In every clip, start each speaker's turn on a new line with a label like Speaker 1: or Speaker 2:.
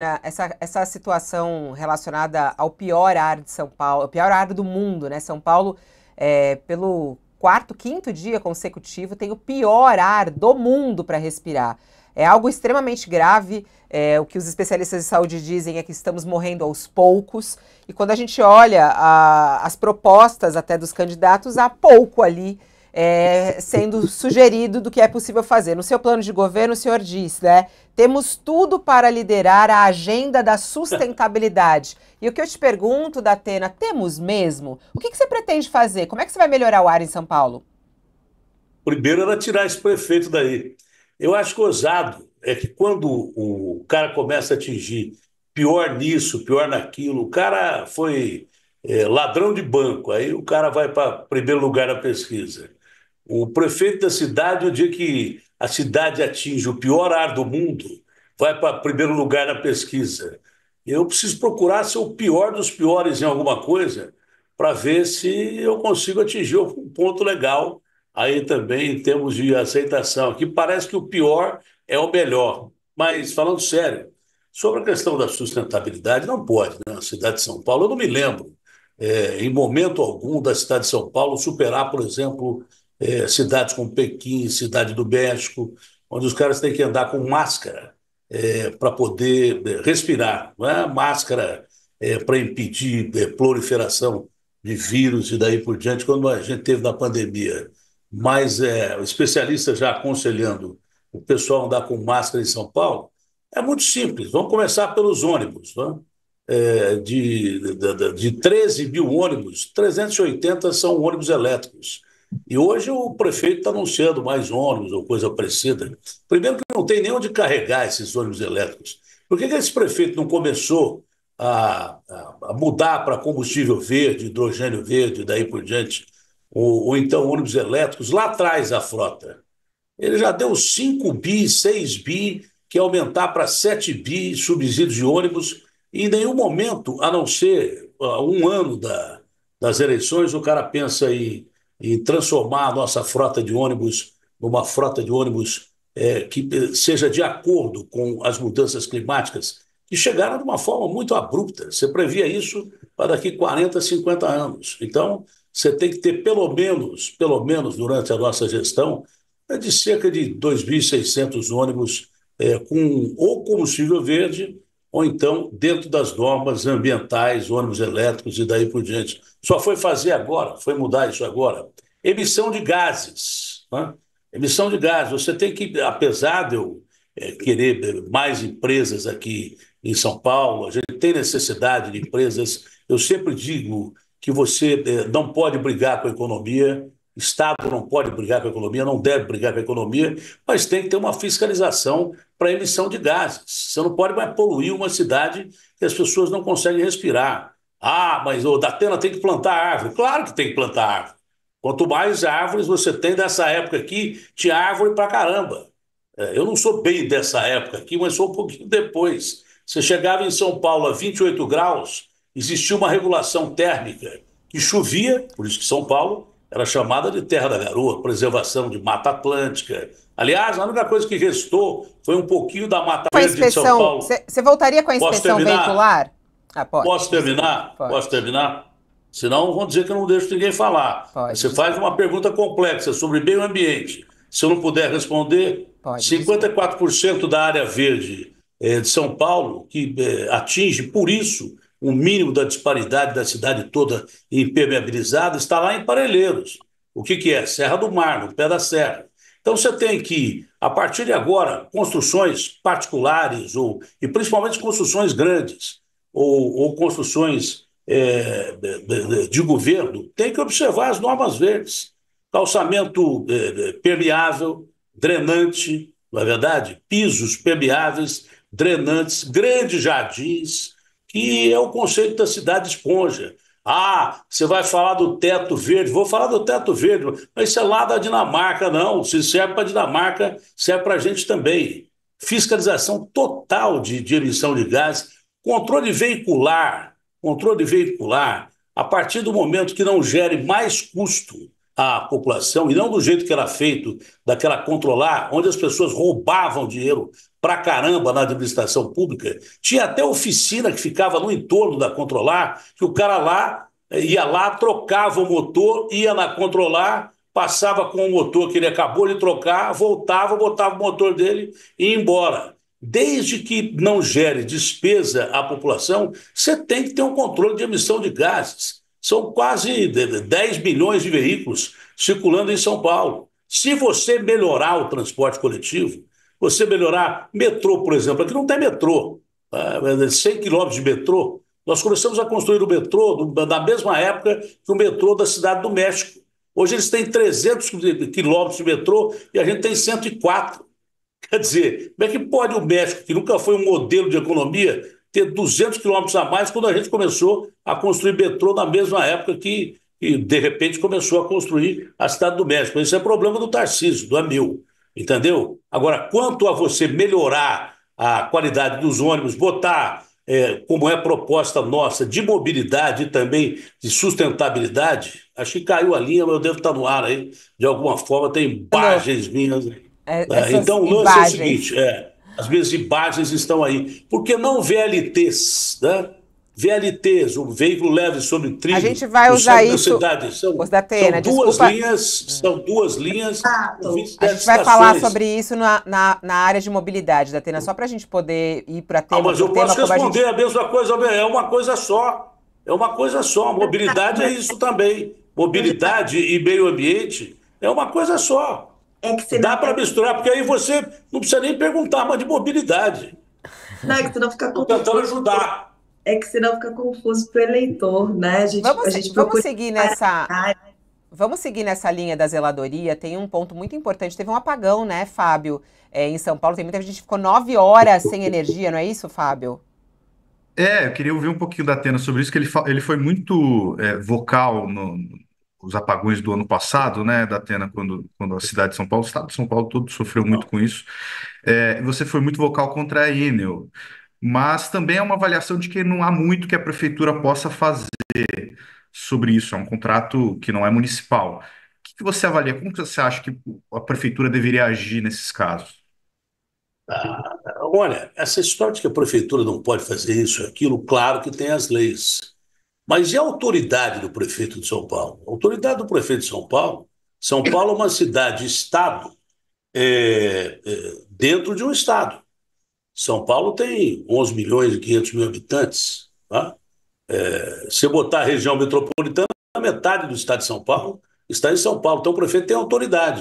Speaker 1: Essa situação relacionada ao pior ar de São Paulo, o pior ar do mundo, né? São Paulo, pelo quarto, quinto dia consecutivo, tem o pior ar do mundo para respirar. É algo extremamente grave. O que os especialistas de saúde dizem é que estamos morrendo aos poucos. E quando a gente olha as propostas até dos candidatos, há pouco ali sendo sugerido do que é possível fazer. No seu plano de governo, o senhor diz, né? Temos tudo para liderar a agenda da sustentabilidade. E o que eu te pergunto, Datena, temos mesmo? O que você pretende fazer? Como é que você vai melhorar o ar em São Paulo?
Speaker 2: Primeiro era tirar esse prefeito daí. Eu acho que ousado é que quando o cara começa a atingir pior nisso, pior naquilo, o cara foi ladrão de banco, aí o cara vai para primeiro lugar na pesquisa. O prefeito da cidade, o dia que a cidade atinge o pior ar do mundo, vai para primeiro lugar na pesquisa. Eu preciso procurar ser o pior dos piores em alguma coisa para ver se eu consigo atingir um ponto legal aí também em termos de aceitação. Que parece que o pior é o melhor. Mas, falando sério, sobre a questão da sustentabilidade, não pode, né? Na cidade de São Paulo, eu não me lembro, em momento algum, da cidade de São Paulo superar, por exemplo, cidades como Pequim, Cidade do México, onde os caras têm que andar com máscara para poder respirar, não é? Máscara para impedir proliferação de vírus e daí por diante, quando a gente teve na pandemia. Mas o especialista já aconselhando o pessoal a andar com máscara em São Paulo, é muito simples. Vamos começar pelos ônibus, né? De 13 mil ônibus, 380 são ônibus elétricos. E hoje o prefeito está anunciando mais ônibus ou coisa parecida. Primeiro que não tem nem onde carregar esses ônibus elétricos. Por que esse prefeito não começou a mudar para combustível verde, hidrogênio verde, daí por diante, ou então ônibus elétricos lá atrás da frota? Ele já deu 5 bi, 6 bi, que aumentar para 7 bi subsídios de ônibus, e em nenhum momento, a não ser um ano das eleições, o cara pensa em transformar a nossa frota de ônibus numa frota de ônibus que seja de acordo com as mudanças climáticas, que chegaram de uma forma muito abrupta. Você previa isso para daqui 40, 50 anos. Então, você tem que ter pelo menos durante a nossa gestão, de cerca de 2.600 ônibus com ou combustível verde, ou então dentro das normas ambientais, ônibus elétricos e daí por diante. Só foi fazer agora, foi mudar isso agora. Emissão de gases, né? Emissão de gases. Você tem que, apesar de eu querer mais empresas aqui em São Paulo, a gente tem necessidade de empresas. Eu sempre digo que você não pode brigar com a economia. Estado não pode brigar com a economia, não deve brigar com a economia, mas tem que ter uma fiscalização para emissão de gases. Você não pode mais poluir uma cidade que as pessoas não conseguem respirar. Ah, mas o Datena tem que plantar árvore. Claro que tem que plantar árvore. Quanto mais árvores você tem dessa época aqui, tinha árvore pra caramba. Eu não sou bem dessa época aqui, mas sou um pouquinho depois. Você chegava em São Paulo a 28 graus, existia uma regulação térmica que chovia, por isso que São Paulo era chamada de Terra da Garoa, preservação de Mata Atlântica. Aliás, a única coisa que restou foi um pouquinho da Mata
Speaker 1: Com a
Speaker 2: Verde de São
Speaker 1: inspeção,
Speaker 2: Paulo.
Speaker 1: você voltaria com a
Speaker 2: Posso
Speaker 1: inspeção
Speaker 2: terminar?
Speaker 1: veicular? Ah, pode,
Speaker 2: Posso
Speaker 1: desculpa,
Speaker 2: terminar? Posso
Speaker 1: pode,
Speaker 2: terminar? Senão vão dizer que eu não deixo ninguém falar.
Speaker 1: pode,
Speaker 2: Você faz
Speaker 1: desculpa,
Speaker 2: uma pergunta complexa sobre meio ambiente. Se eu não puder responder,
Speaker 1: pode, desculpa.
Speaker 2: 54% da área verde de São Paulo, que atinge, por isso, o mínimo da disparidade da cidade toda impermeabilizada, está lá em Parelheiros. O que é? Serra do Mar, no pé da serra. Então você tem que, a partir de agora, construções particulares e principalmente construções grandes ou construções de governo, tem que observar as normas verdes. Calçamento permeável, drenante, não é verdade? Pisos permeáveis, drenantes, grandes jardins, que é o conceito da cidade esponja. Ah, você vai falar do teto verde, vou falar do teto verde, mas isso é lá da Dinamarca, não. Se serve para a Dinamarca, serve para a gente também. Fiscalização total de emissão de gás, controle veicular, a partir do momento que não gere mais custo à população, e não do jeito que era feito, daquela controlar, onde as pessoas roubavam dinheiro pra caramba na administração pública. Tinha até oficina que ficava no entorno da Controlar, que o cara lá ia lá, trocava o motor, ia na Controlar, passava com o motor que ele acabou de trocar, voltava, botava o motor dele e ia embora. Desde que não gere despesa à população, você tem que ter um controle de emissão de gases. São quase 10 milhões de veículos circulando em São Paulo. Se você melhorar o transporte coletivo, você melhorar metrô, por exemplo, aqui não tem metrô, 100 quilômetros de metrô, nós começamos a construir o metrô na mesma época que o metrô da Cidade do México. Hoje eles têm 300 quilômetros de metrô e a gente tem 104. Quer dizer, como é que pode o México, que nunca foi um modelo de economia, ter 200 quilômetros a mais quando a gente começou a construir metrô na mesma época que de repente, começou a construir a Cidade do México? Esse é problema do Tarcísio, não é meu, entendeu? Agora, quanto a você melhorar a qualidade dos ônibus, botar, como é proposta nossa, de mobilidade e também de sustentabilidade, acho que caiu a linha, mas eu devo estar no ar aí, de alguma forma, tem imagens minhas.
Speaker 1: Essas
Speaker 2: Então, o lance é o
Speaker 1: imagens.
Speaker 2: seguinte: as minhas imagens estão aí. Por que não VLTs? Né? VLTs, o veículo leve sobre
Speaker 1: A
Speaker 2: trilho,
Speaker 1: gente vai
Speaker 2: no
Speaker 1: usar
Speaker 2: centro da
Speaker 1: isso,
Speaker 2: cidade.
Speaker 1: os da Atena, desculpa.
Speaker 2: São duas linhas com
Speaker 3: Exato.
Speaker 1: A
Speaker 2: 27
Speaker 1: gente vai falar
Speaker 2: estações.
Speaker 1: sobre isso na área de mobilidade da Atena, só para a gente poder ir para
Speaker 2: Ah,
Speaker 1: tema
Speaker 2: mas
Speaker 1: por
Speaker 2: eu
Speaker 1: tema,
Speaker 2: posso
Speaker 1: como a gente.
Speaker 2: responder a mesma coisa, é uma coisa só. É uma coisa só. Mobilidade é isso também. Mobilidade e meio ambiente é uma coisa só.
Speaker 3: É que
Speaker 2: Dá
Speaker 3: senão,
Speaker 2: para misturar, porque aí você não precisa nem perguntar mais de mobilidade.
Speaker 3: não, é que senão fica
Speaker 2: Estou tentando
Speaker 3: confuso.
Speaker 2: ajudar.
Speaker 3: É que senão fica confuso para o eleitor, né? A gente
Speaker 1: Vamos
Speaker 3: procura.
Speaker 1: seguir nessa. Vamos seguir nessa linha da zeladoria. Tem um ponto muito importante. Teve um apagão, né, Fábio? Em São Paulo, tem muita gente que ficou 9 horas sem energia, não é isso, Fábio?
Speaker 4: Eu queria ouvir um pouquinho da Atena sobre isso, que ele foi muito vocal nos apagões do ano passado, né, da Atena, quando a cidade de São Paulo, o estado de São Paulo todo sofreu muito com isso. Você foi muito vocal contra a Enel, mas também é uma avaliação de que não há muito que a prefeitura possa fazer sobre isso, é um contrato que não é municipal. O que que você avalia? Como que você acha que a prefeitura deveria agir nesses casos?
Speaker 2: Olha, essa história de que a prefeitura não pode fazer isso, aquilo, claro que tem as leis. Mas e a autoridade do prefeito de São Paulo? A autoridade do prefeito de São Paulo é uma cidade-estado dentro de um estado. São Paulo tem 11 milhões e 500 mil habitantes. Tá? Se botar a região metropolitana, a metade do estado de São Paulo está em São Paulo. Então o prefeito tem autoridade.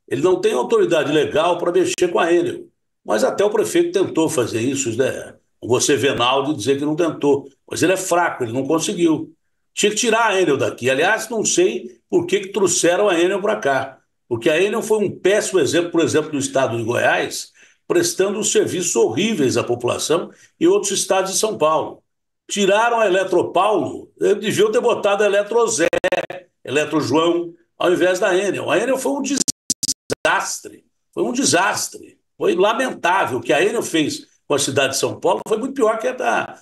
Speaker 2: Ele não tem autoridade legal para mexer com a Enel. Mas até o prefeito tentou fazer isso, né? Você Venaldo dizer que não tentou. Mas ele é fraco, ele não conseguiu. Tinha que tirar a Enel daqui. Aliás, não sei por que trouxeram a Enel para cá. Porque a Enel foi um péssimo exemplo, por exemplo, no estado de Goiás, prestando serviços horríveis à população e outros estados de São Paulo. Tiraram a Eletropaulo, deviam ter botado a Eletrozé, Eletrojoão, ao invés da Enel. A Enel foi um desastre, foi um desastre, foi lamentável. O que a Enel fez com a cidade de São Paulo foi muito pior que a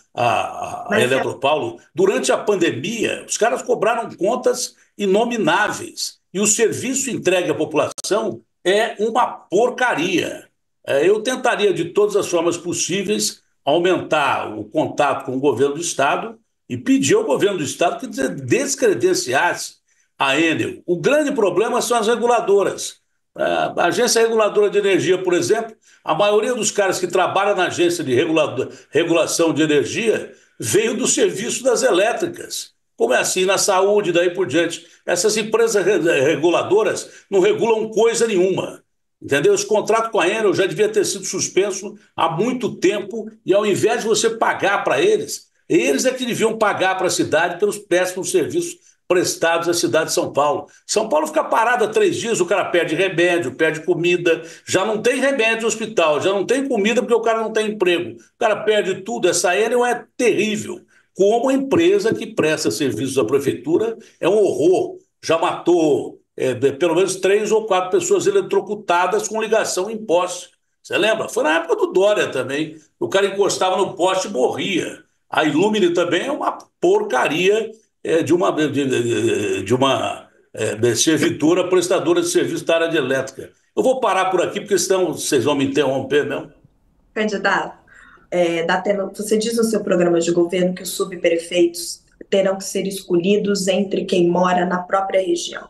Speaker 3: Mas é,
Speaker 2: Eletropaulo. Durante a pandemia, os caras cobraram contas inomináveis e o serviço entregue à população é uma porcaria. Eu tentaria, de todas as formas possíveis, aumentar o contato com o governo do Estado e pedir ao governo do Estado que descredenciasse a Enel. O grande problema são as reguladoras. A Agência Reguladora de Energia, por exemplo, a maioria dos caras que trabalham na agência de regulação de energia veio do serviço das elétricas. Como é assim na saúde, daí por diante. Essas empresas reguladoras não regulam coisa nenhuma. Entendeu? Esse contrato com a Enel já devia ter sido suspenso há muito tempo e ao invés de você pagar para eles, eles é que deviam pagar para a cidade pelos péssimos serviços prestados à cidade de São Paulo. São Paulo fica parado há 3 dias, o cara perde remédio, perde comida, já não tem remédio no hospital, já não tem comida porque o cara não tem emprego. O cara perde tudo. Essa Enel é terrível. Como empresa que presta serviços à prefeitura, é um horror. Já matou pelo menos 3 ou 4 pessoas eletrocutadas com ligação em poste. Você lembra? Foi na época do Dória também. O cara encostava no poste e morria. A Ilumine também é uma porcaria de uma servidora prestadora de serviço da área de elétrica. Eu vou parar por aqui, porque senão vocês vão me interromper mesmo.
Speaker 3: Candidato, você diz no seu programa de governo que os subprefeitos terão que ser escolhidos entre quem mora na própria região.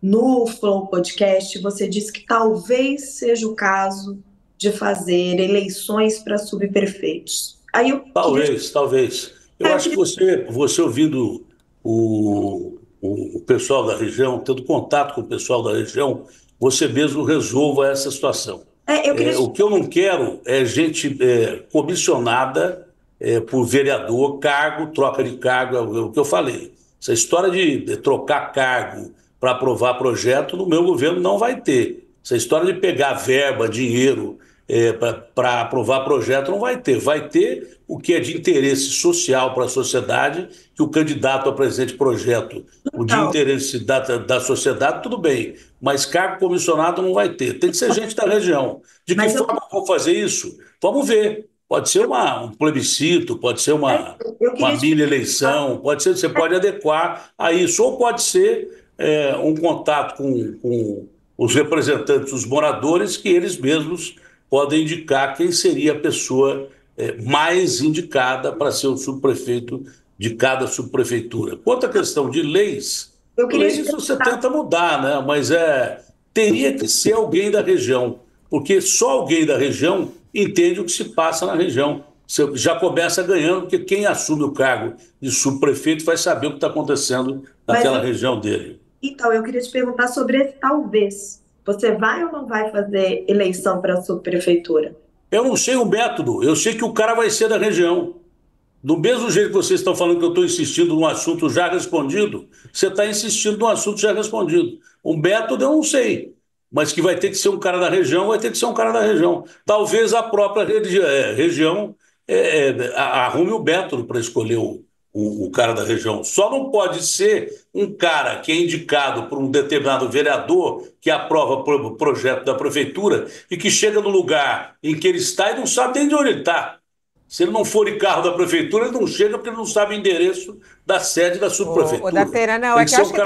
Speaker 3: No Flow Podcast, você disse que talvez seja o caso de fazer eleições para subprefeitos. Aí eu queria...
Speaker 2: Talvez. Eu acho que você ouvindo o pessoal da região, tendo contato com o pessoal da região, você mesmo resolva essa situação. O que eu não quero é gente comissionada por vereador, cargo, troca de cargo, é o que eu falei. Essa história de trocar cargo para aprovar projeto, no meu governo não vai ter. Essa história de pegar verba, dinheiro para aprovar projeto não vai ter. Vai ter o que é de interesse social para a sociedade, que o candidato apresente projeto, o de interesse da sociedade, tudo bem, mas cargo comissionado não vai ter. Tem que ser gente da região. De que forma eu vou fazer isso? Vamos ver. Pode ser um plebiscito, pode ser uma mini eleição, pode ser, você pode adequar a isso, ou pode ser um contato com os representantes dos moradores, que eles mesmos podem indicar quem seria a pessoa mais indicada para ser o subprefeito de cada subprefeitura. Quanto à questão de leis você tenta mudar, né? Mas teria que ser alguém da região, porque só alguém da região entende o que se passa na região. Você já começa ganhando, porque quem assume o cargo de subprefeito vai saber o que está acontecendo naquela região dele.
Speaker 3: Então, eu queria te perguntar sobre esse talvez. Você vai ou não vai fazer eleição para a subprefeitura?
Speaker 2: Eu não sei o método, eu sei que o cara vai ser da região. Do mesmo jeito que vocês estão falando que eu estou insistindo num assunto já respondido, você está insistindo num assunto já respondido. O método eu não sei, mas que vai ter que ser um cara da região, vai ter que ser um cara da região. Talvez a própria região arrume o método para escolher o cara da região. Só não pode ser um cara que é indicado por um determinado vereador que aprova o projeto da prefeitura e que chega no lugar em que ele está e não sabe nem de onde ele está. Se ele não for de carro da prefeitura, ele não chega porque ele não sabe o endereço da sede da subprefeitura.
Speaker 1: Datena, não, é que eu acho que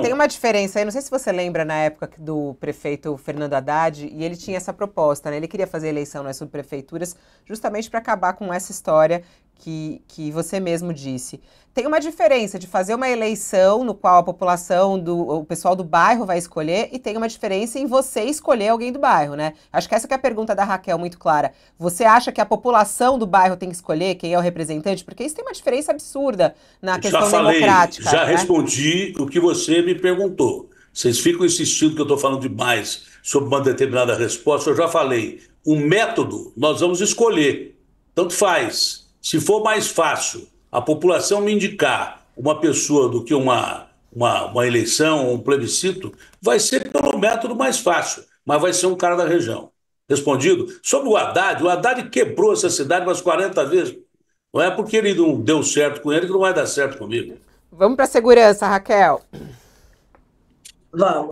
Speaker 1: tem uma diferença aí. Não sei se você lembra na época do prefeito Fernando Haddad, e ele tinha essa proposta, né? Ele queria fazer eleição nas subprefeituras justamente para acabar com essa história que você mesmo disse. Tem uma diferença de fazer uma eleição no qual a população, o pessoal do bairro vai escolher, e tem uma diferença em você escolher alguém do bairro, né? Acho que essa que é a pergunta da Raquel, muito clara. Você acha que a população do bairro tem que escolher quem é o representante? Porque isso tem uma diferença absurda na questão democrática.
Speaker 2: Já respondi o que você me perguntou. Vocês ficam insistindo que eu estou falando demais sobre uma determinada resposta. Eu já falei. O método nós vamos escolher. Tanto faz. Se for mais fácil a população me indicar uma pessoa do que uma eleição, um plebiscito, vai ser pelo método mais fácil, mas vai ser um cara da região. Respondido? Sobre o Haddad quebrou essa cidade umas 40 vezes. Não é porque ele não deu certo com ele que não vai dar certo comigo.
Speaker 1: Vamos para a segurança, Raquel.
Speaker 3: Vamos.